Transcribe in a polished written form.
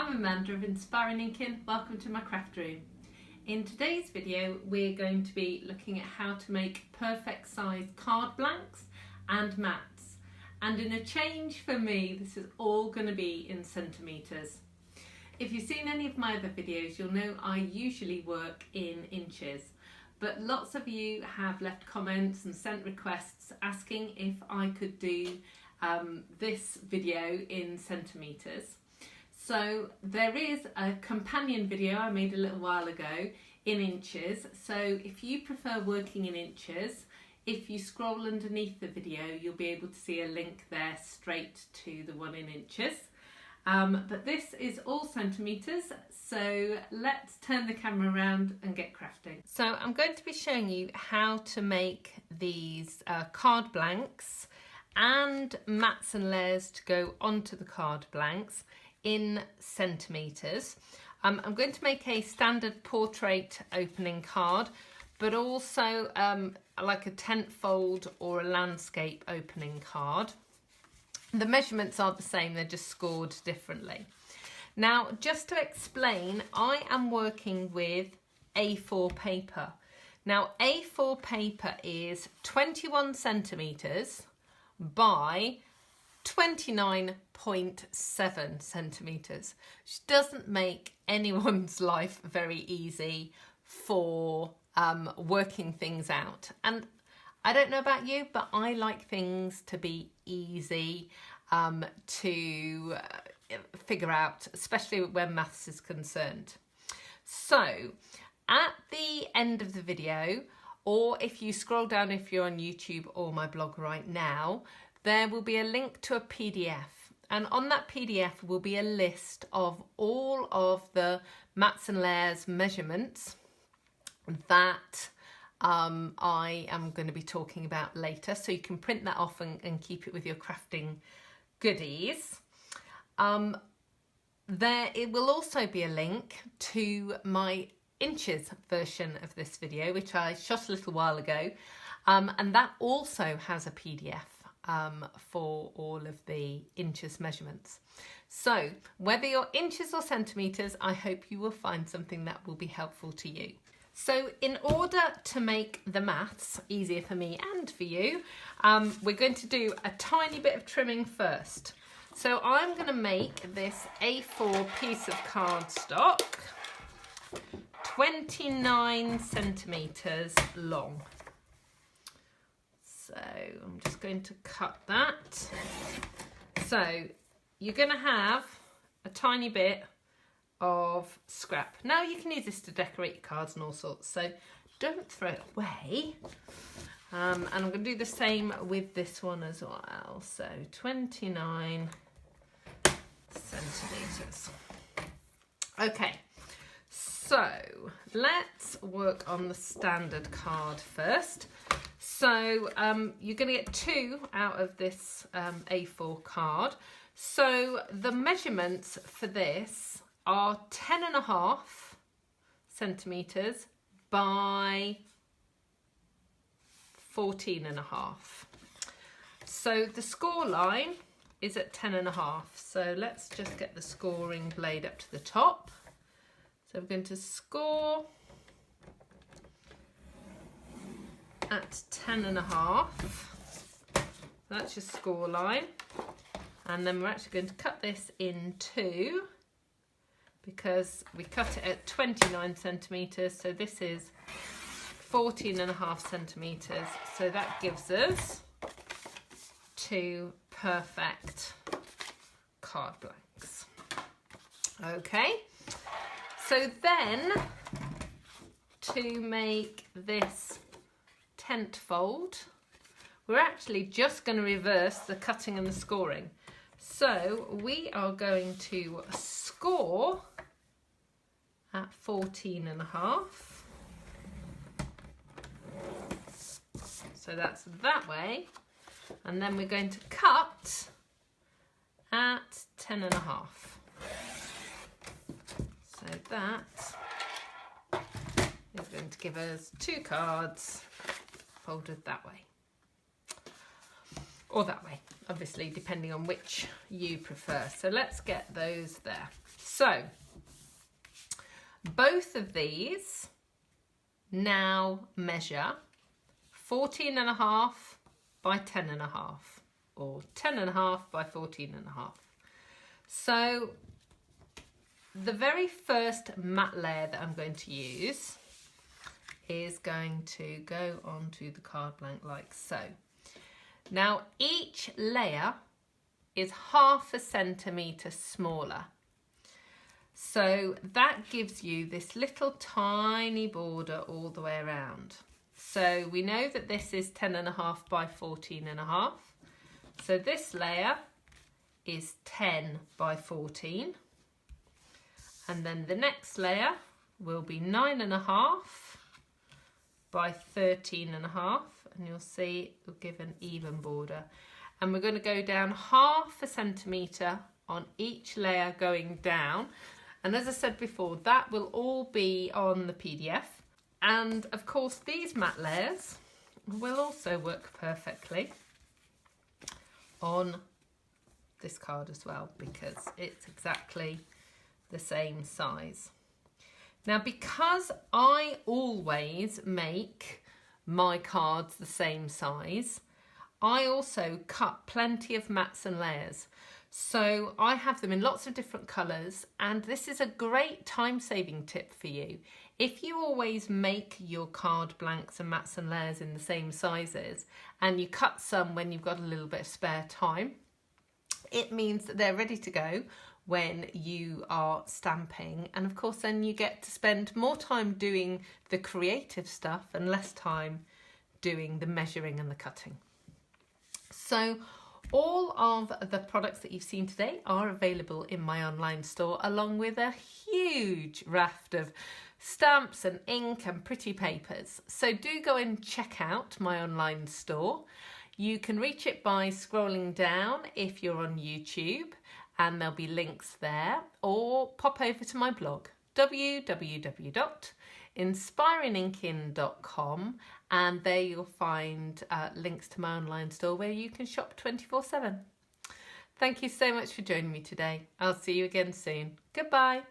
I'm Amanda of Inspiring Inkin. Welcome to my craft room. In today's video we're going to be looking at how to make perfect size card blanks and mats, and in a change for me this is all going to be in centimetres. If you've seen any of my other videos you'll know I usually work in inches, but lots of you have left comments and sent requests asking if I could do this video in centimetres. So there is a companion video I made a little while ago in inches, so if you prefer working in inches, if you scroll underneath the video you'll be able to see a link there straight to the one in inches. But this is all centimetres, so let's turn the camera around and get crafting. So I'm going to be showing you how to make these card blanks and mats and layers to go onto the card blanks in centimetres. I'm going to make a standard portrait opening card, but also like a tent fold or a landscape opening card. The measurements are the same, they're just scored differently. Now, just to explain, I am working with A4 paper. Now, A4 paper is 21 centimetres by 29.7 centimetres, which doesn't make anyone's life very easy for working things out. And I don't know about you, but I like things to be easy to figure out, especially when maths is concerned. So at the end of the video, or if you scroll down if you're on YouTube or my blog right now, there will be a link to a PDF, and on that PDF will be a list of all of the mats and layers measurements that I am going to be talking about later, so you can print that off and keep it with your crafting goodies. It will also be a link to my inches version of this video, which I shot a little while ago, and that also has a PDF for all of the inches measurements. So whether you're inches or centimetres, I hope you will find something that will be helpful to you. So in order to make the maths easier for me and for you, we're going to do a tiny bit of trimming first. So I'm going to make this A4 piece of cardstock 29 centimetres long. So I'm just going to cut that. So you're going to have a tiny bit of scrap. Now you can use this to decorate your cards and all sorts, so don't throw it away. And I'm going to do the same with this one as well. So 29 centimetres. Okay, so let's work on the standard card first. So you're going to get 2 out of this A4 card. So the measurements for this are 10.5 centimetres by 14.5. So the score line is at 10.5. So let's just get the scoring blade up to the top. So we're going to score at 10.5. That's your score line, and then we're actually going to cut this in 2 because we cut it at 29 centimetres, so this is 14.5 centimetres, so that gives us 2 perfect card blanks. Okay, so then to make this tent fold, we're actually just going to reverse the cutting and the scoring. So we are going to score at 14.5. So that's that way, and then we're going to cut at 10.5. So that is going to give us 2 cards folded that way, or that way. obviously depending on which you prefer. So let's get those there. So both of these now measure 14.5 by 10.5 or 10.5 by 14.5. So the very first matte layer that I'm going to use is going to go onto the card blank like so. Now each layer is 0.5 centimetre smaller. So that gives you this little tiny border all the way around. So we know that this is 10.5 by 14.5. So this layer is 10 by 14. And then the next layer will be 9.5 by 13.5. And you'll see it will give an even border. And we're going to go down 0.5 centimetre on each layer going down. And as I said before, that will all be on the PDF. And of course, these matte layers will also work perfectly on this card as well, because it's exactly the same size. Now, because I always make my cards the same size, I also cut plenty of mats and layers. So I have them in lots of different colours, and this is a great time-saving tip for you. If you always make your card blanks and mats and layers in the same sizes, and you cut some when you've got a little bit of spare time, it means that they're ready to go when you are stamping. And of course, then you get to spend more time doing the creative stuff and less time doing the measuring and the cutting. So all of the products that you've seen today are available in my online store, along with a huge raft of stamps and ink and pretty papers. So do go and check out my online store. You can reach it by scrolling down if you're on YouTube, and there'll be links there, or pop over to my blog, www.inspiringinkin.com, and there you'll find links to my online store where you can shop 24/7. Thank you so much for joining me today. I'll see you again soon. Goodbye.